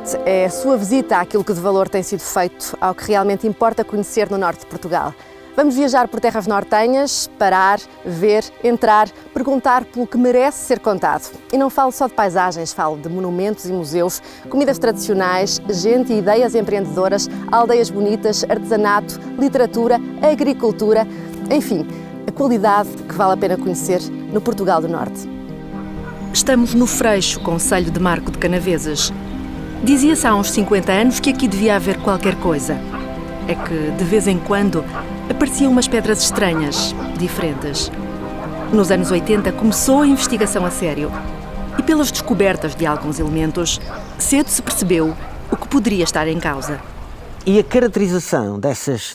Norte é a sua visita àquilo que de valor tem sido feito, ao que realmente importa conhecer no norte de Portugal. Vamos viajar por terras nortenhas, parar, ver, entrar, perguntar pelo que merece ser contado. E não falo só de paisagens, falo de monumentos e museus, comidas tradicionais, gente e ideias empreendedoras, aldeias bonitas, artesanato, literatura, agricultura, enfim, a qualidade que vale a pena conhecer no Portugal do Norte. Estamos no Freixo, concelho de Marco de Canaveses. Dizia-se há uns 50 anos que aqui devia haver qualquer coisa. É que, de vez em quando, apareciam umas pedras estranhas, diferentes. Nos anos 80 começou a investigação a sério. E pelas descobertas de alguns elementos, cedo se percebeu o que poderia estar em causa. E a caracterização desses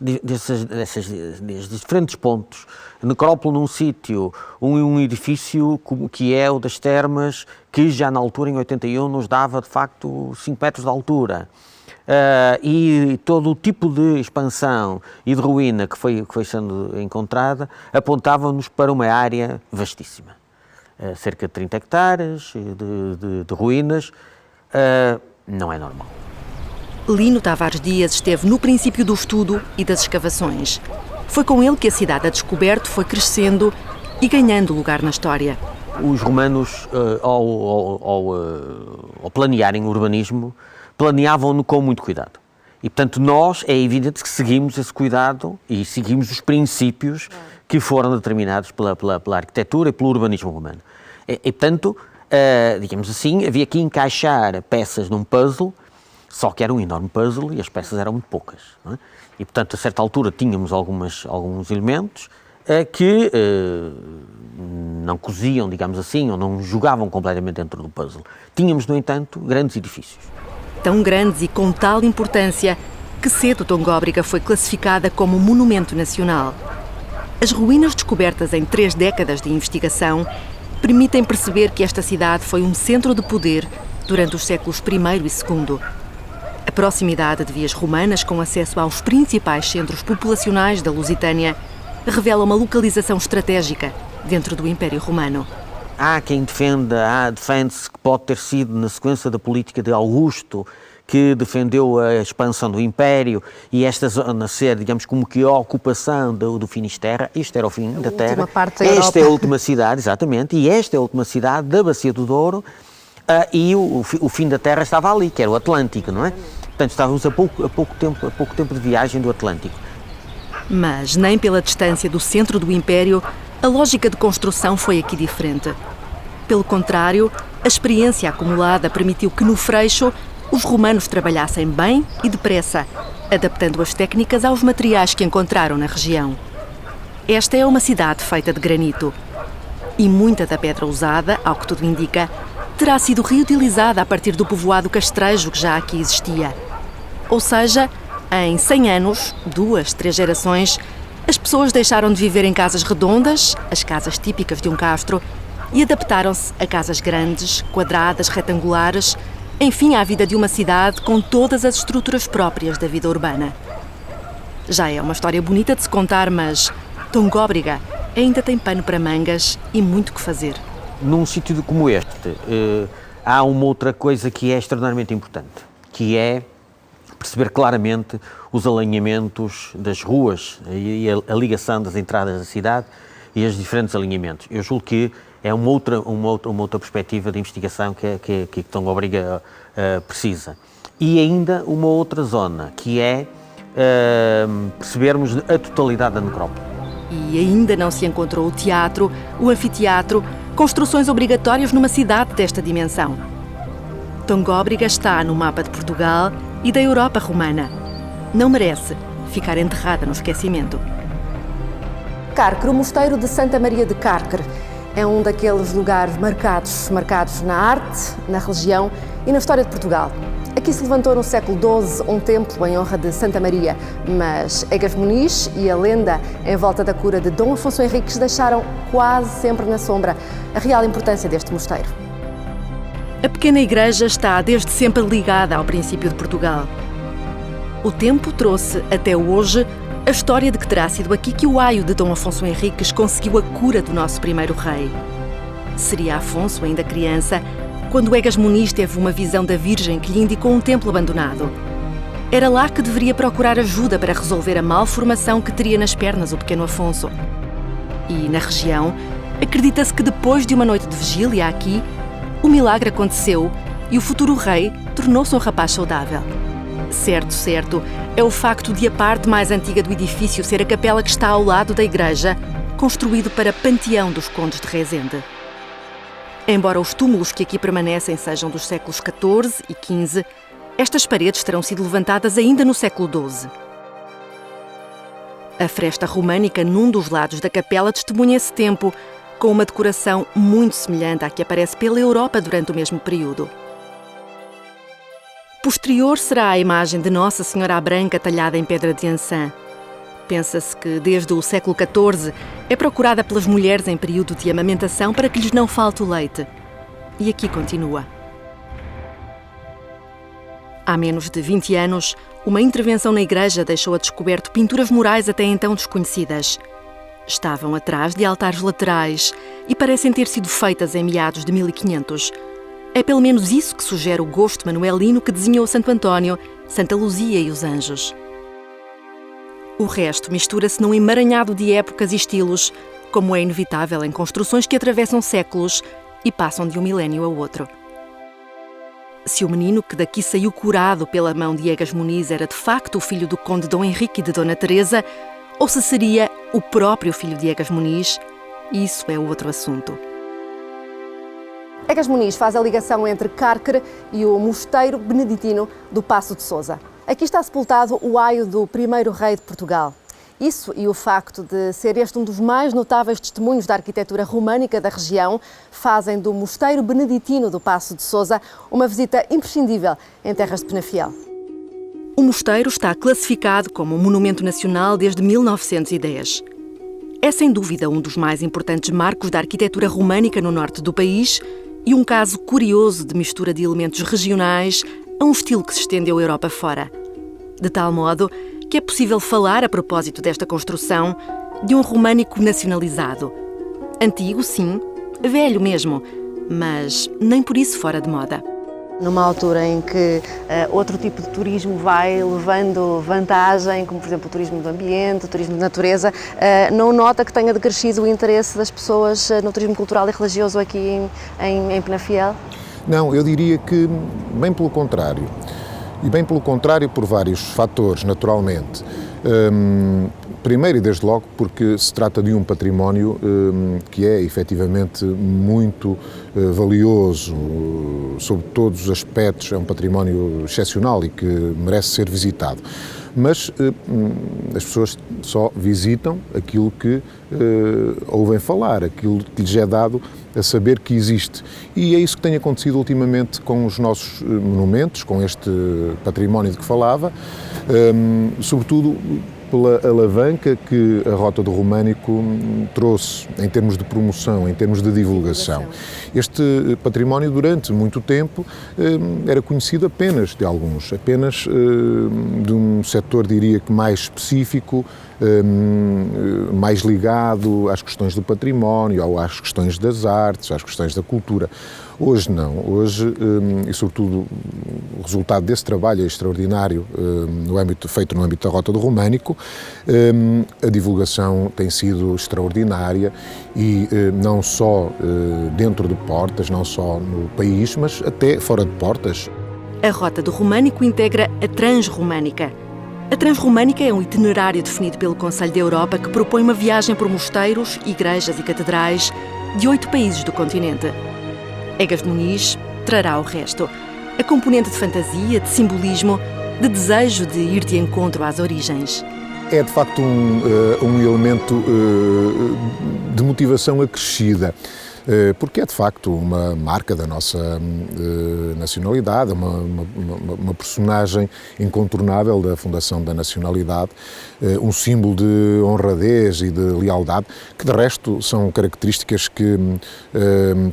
diferentes pontos, necrópole num sítio, um edifício que é o das Termas, que já na altura, em 81, nos dava, de facto, 5 metros de altura. E todo o tipo de expansão e de ruína que foi sendo encontrada apontavam-nos para uma área vastíssima. Cerca de 30 hectares de ruínas, não é normal. Lino Tavares Dias esteve no princípio do estudo e das escavações. Foi com ele que a cidade a descoberto foi crescendo e ganhando lugar na história. Os romanos, ao planearem o urbanismo, planeavam-no com muito cuidado. E, portanto, nós é evidente que seguimos esse cuidado e seguimos os princípios que foram determinados pela arquitetura e pelo urbanismo romano. E portanto, digamos assim, havia que encaixar peças num puzzle, só que era um enorme puzzle e as peças eram muito poucas, não é? E, portanto, a certa altura tínhamos alguns elementos que não coziam, digamos assim, ou não jogavam completamente dentro do puzzle. Tínhamos, no entanto, grandes edifícios. Tão grandes e com tal importância que cedo Tongóbriga foi classificada como monumento nacional. As ruínas descobertas em 3 décadas de investigação permitem perceber que esta cidade foi um centro de poder durante os séculos I e II. A proximidade de vias romanas com acesso aos principais centros populacionais da Lusitânia revela uma localização estratégica dentro do Império Romano. Há quem defende-se que pode ter sido na sequência da política de Augusto, que defendeu a expansão do Império e esta zona ser, digamos, como que a ocupação do Finisterra. Isto era o fim da terra. Esta é a última cidade, exatamente, e esta é a última cidade da Bacia do Douro, e o fim da terra estava ali, que era o Atlântico, não é? Portanto, estávamos a pouco tempo de viagem do Atlântico. Mas nem pela distância do centro do Império, a lógica de construção foi aqui diferente. Pelo contrário, a experiência acumulada permitiu que no Freixo os romanos trabalhassem bem e depressa, adaptando as técnicas aos materiais que encontraram na região. Esta é uma cidade feita de granito. E muita da pedra usada, ao que tudo indica, terá sido reutilizada a partir do povoado castrejo que já aqui existia. Ou seja, em 100 anos, 2, 3 gerações, as pessoas deixaram de viver em casas redondas, as casas típicas de um castro, e adaptaram-se a casas grandes, quadradas, retangulares, enfim, à vida de uma cidade com todas as estruturas próprias da vida urbana. Já é uma história bonita de se contar, mas Tongóbriga ainda tem pano para mangas e muito que fazer. Num sítio como este, há uma outra coisa que é extraordinariamente importante, que é perceber claramente os alinhamentos das ruas e a ligação das entradas da cidade e os diferentes alinhamentos. Eu julgo que é uma outra perspectiva de investigação que Tongóbriga precisa. E ainda uma outra zona, que é percebermos a totalidade da necrópole. E ainda não se encontrou o teatro, o anfiteatro, construções obrigatórias numa cidade desta dimensão. Tongóbriga está no mapa de Portugal e da Europa romana. Não merece ficar enterrada no esquecimento. Carcre, o mosteiro de Santa Maria de Carcre, é um daqueles lugares marcados na arte, na religião e na história de Portugal. Aqui se levantou no século XII um templo em honra de Santa Maria, mas Egas Muniz e a lenda em volta da cura de Dom Afonso Henriques deixaram quase sempre na sombra a real importância deste mosteiro. A pequena igreja está desde sempre ligada ao princípio de Portugal. O tempo trouxe até hoje a história de que terá sido aqui que o aio de Dom Afonso Henriques conseguiu a cura do nosso primeiro rei. Seria Afonso, ainda criança, quando Egas Muniz teve uma visão da Virgem que lhe indicou um templo abandonado. Era lá que deveria procurar ajuda para resolver a malformação que teria nas pernas o pequeno Afonso. E, na região, acredita-se que depois de uma noite de vigília aqui, o milagre aconteceu e o futuro rei tornou-se um rapaz saudável. Certo, é o facto de a parte mais antiga do edifício ser a capela que está ao lado da igreja, construído para panteão dos condes de Rezende. Embora os túmulos que aqui permanecem sejam dos séculos XIV e XV, estas paredes terão sido levantadas ainda no século XII. A fresta românica num dos lados da capela testemunha esse tempo, com uma decoração muito semelhante à que aparece pela Europa durante o mesmo período. Posterior será a imagem de Nossa Senhora à Branca talhada em pedra de Ançã. Pensa-se que, desde o século XIV, é procurada pelas mulheres em período de amamentação para que lhes não falte o leite. E aqui continua. Há menos de 20 anos, uma intervenção na igreja deixou a descoberto pinturas murais até então desconhecidas. Estavam atrás de altares laterais e parecem ter sido feitas em meados de 1500. É pelo menos isso que sugere o gosto manuelino que desenhou Santo António, Santa Luzia e os anjos. O resto mistura-se num emaranhado de épocas e estilos, como é inevitável em construções que atravessam séculos e passam de um milénio a outro. Se o menino que daqui saiu curado pela mão de Egas Muniz era de facto o filho do conde Dom Henrique e de Dona Teresa, ou se seria o próprio filho de Egas Muniz, isso é outro assunto. Egas Muniz faz a ligação entre Cárcere e o mosteiro beneditino do Paço de Sousa. Aqui está sepultado o aio do primeiro rei de Portugal. Isso e o facto de ser este um dos mais notáveis testemunhos da arquitetura românica da região fazem do mosteiro beneditino do Paço de Sousa uma visita imprescindível em terras de Penafiel. O mosteiro está classificado como um monumento nacional desde 1910. É sem dúvida um dos mais importantes marcos da arquitetura românica no norte do país e um caso curioso de mistura de elementos regionais a um estilo que se estendeu a Europa fora. De tal modo que é possível falar, a propósito desta construção, de um românico nacionalizado. Antigo, sim, velho mesmo, mas nem por isso fora de moda. Numa altura em que outro tipo de turismo vai levando vantagem, como por exemplo o turismo do ambiente, o turismo de natureza, não nota que tenha decrescido o interesse das pessoas no turismo cultural e religioso aqui em Penafiel? Não, eu diria que bem pelo contrário. E bem pelo contrário por vários fatores, naturalmente. Primeiro e desde logo porque se trata de um património que é efetivamente muito valioso, sob todos os aspectos, é um património excepcional e que merece ser visitado. Mas as pessoas só visitam aquilo que ouvem falar, aquilo que lhes é dado a saber que existe. E é isso que tem acontecido ultimamente com os nossos monumentos, com este património de que falava, sobretudo pela alavanca que a Rota do Românico trouxe em termos de promoção, em termos de divulgação. Este património, durante muito tempo, era conhecido apenas de alguns, apenas de um setor, diria que mais específico, mais ligado às questões do património, ou às questões das artes, às questões da cultura. Hoje não, hoje, e sobretudo o resultado desse trabalho extraordinário feito no âmbito da Rota do Românico, a divulgação tem sido extraordinária e não só dentro de portas, não só no país, mas até fora de portas. A Rota do Românico integra a Transromânica. A Transromânica é um itinerário definido pelo Conselho da Europa que propõe uma viagem por mosteiros, igrejas e catedrais de 8 países do continente. Egas Muniz trará o resto. A componente de fantasia, de simbolismo, de desejo de ir de encontro às origens. É de facto um elemento de motivação acrescida, porque é de facto uma marca da nossa nacionalidade, uma personagem incontornável da fundação da nacionalidade, um símbolo de honradez e de lealdade, que de resto são características que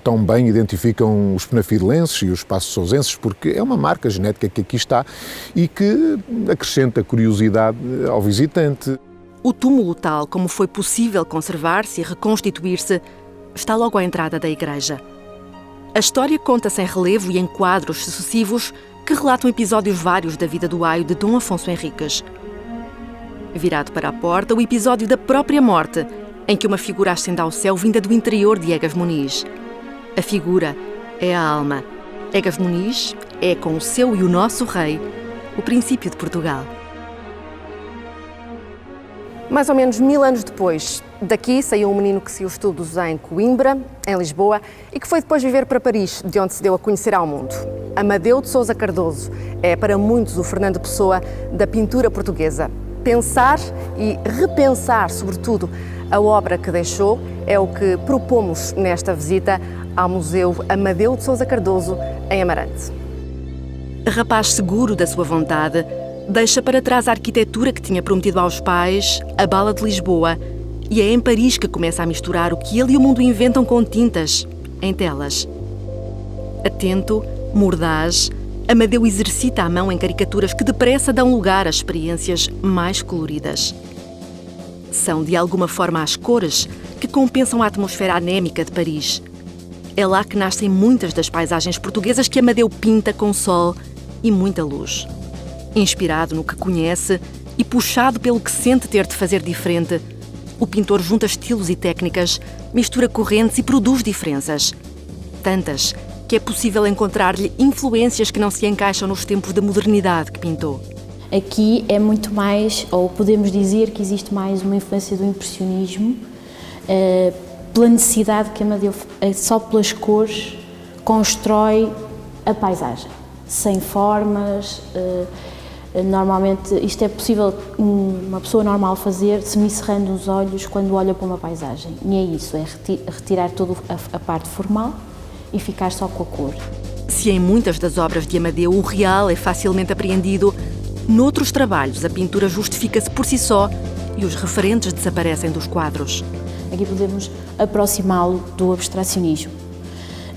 tão bem identificam os penafidelenses e os paço-sousenses, porque é uma marca genética que aqui está e que acrescenta curiosidade ao visitante. O túmulo, tal como foi possível conservar-se e reconstituir-se, está logo à entrada da igreja. A história conta-se em relevo e em quadros sucessivos que relatam episódios vários da vida do aio de Dom Afonso Henriques. Virado para a porta, o episódio da própria morte, em que uma figura ascende ao céu vinda do interior de Egas Muniz. A figura é a alma. Egas Muniz é, com o seu e o nosso rei, o princípio de Portugal. Mais ou menos 1000 anos depois, daqui saiu um menino que seguiu estudos em Coimbra, em Lisboa, e que foi depois viver para Paris, de onde se deu a conhecer ao mundo. Amadeu de Sousa Cardoso é, para muitos, o Fernando Pessoa da pintura portuguesa. Pensar e repensar, sobretudo, a obra que deixou é o que propomos nesta visita ao Museu Amadeu de Sousa Cardoso, em Amarante. Rapaz seguro da sua vontade, deixa para trás a arquitetura que tinha prometido aos pais, a bala de Lisboa, e é em Paris que começa a misturar o que ele e o mundo inventam com tintas, em telas. Atento, mordaz, Amadeu exercita a mão em caricaturas que depressa dão lugar a experiências mais coloridas. São, de alguma forma, as cores que compensam a atmosfera anémica de Paris. É lá que nascem muitas das paisagens portuguesas que Amadeu pinta com sol e muita luz. Inspirado no que conhece e puxado pelo que sente ter de fazer diferente, o pintor junta estilos e técnicas, mistura correntes e produz diferenças. Tantas que é possível encontrar-lhe influências que não se encaixam nos tempos da modernidade que pintou. Aqui é muito mais, ou podemos dizer que existe mais uma influência do impressionismo, pela necessidade que Amadeu, só pelas cores, constrói a paisagem, sem formas. Normalmente isto é possível uma pessoa normal fazer semicerrando os olhos quando olha para uma paisagem. E é isso, é retirar toda a parte formal e ficar só com a cor. Se em muitas das obras de Amadeu o real é facilmente apreendido, noutros trabalhos a pintura justifica-se por si só e os referentes desaparecem dos quadros. Aqui podemos aproximá-lo do abstracionismo,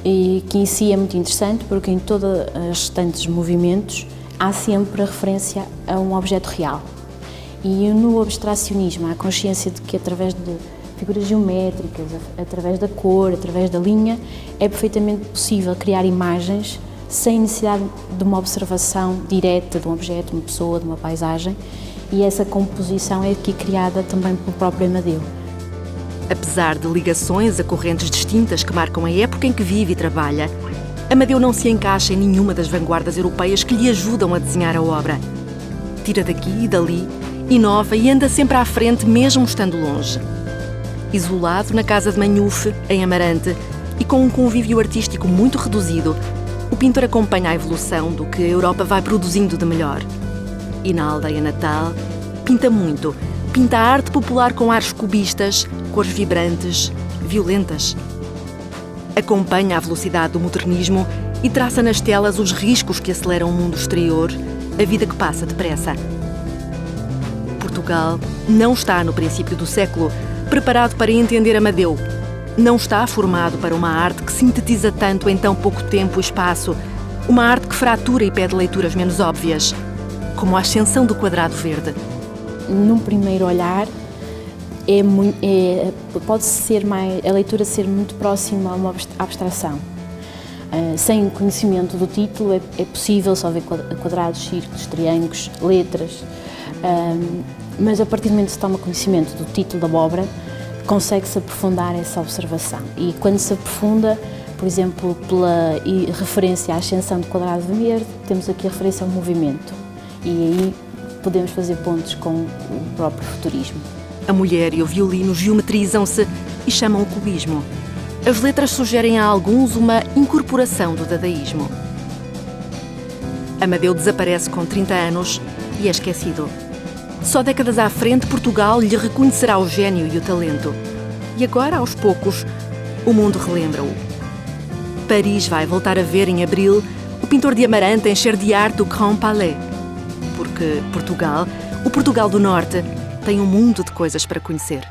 e que em si é muito interessante porque em todos os restantes movimentos há sempre a referência a um objeto real. E no abstracionismo há a consciência de que através de figuras geométricas, através da cor, através da linha, é perfeitamente possível criar imagens sem necessidade de uma observação direta de um objeto, de uma pessoa, de uma paisagem, e essa composição é aqui criada também pelo próprio Amadeu. Apesar de ligações a correntes distintas que marcam a época em que vive e trabalha, Amadeu não se encaixa em nenhuma das vanguardas europeias que lhe ajudam a desenhar a obra. Tira daqui e dali, inova e anda sempre à frente mesmo estando longe. Isolado na casa de Manhufe, em Amarante, e com um convívio artístico muito reduzido, o pintor acompanha a evolução do que a Europa vai produzindo de melhor. E na aldeia natal, pinta muito. Pinta a arte popular com ares cubistas, cores vibrantes, violentas. Acompanha a velocidade do modernismo e traça nas telas os riscos que aceleram o mundo exterior, a vida que passa depressa. Portugal não está no princípio do século preparado para entender Amadeu. Não está formado para uma arte que sintetiza tanto em tão pouco tempo e espaço, uma arte que fratura e pede leituras menos óbvias, como a ascensão do quadrado verde. Num primeiro olhar, pode ser a leitura ser muito próxima a uma abstração. Sem conhecimento do título é possível só ver quadrados, círculos, triângulos, letras, mas a partir do momento que se toma conhecimento do título da obra, consegue-se aprofundar essa observação. E quando se aprofunda, por exemplo, pela referência à ascensão do quadrado verde, temos aqui a referência ao movimento. E aí podemos fazer pontos com o próprio futurismo. A mulher e o violino geometrizam-se e chamam o cubismo. As letras sugerem a alguns uma incorporação do dadaísmo. Amadeu desaparece com 30 anos e é esquecido. Só décadas à frente, Portugal lhe reconhecerá o gênio e o talento. E agora, aos poucos, o mundo relembra-o. Paris vai voltar a ver, em abril, o pintor de Amarante encher de arte o Grand Palais. Porque Portugal, o Portugal do Norte, tem um mundo de coisas para conhecer.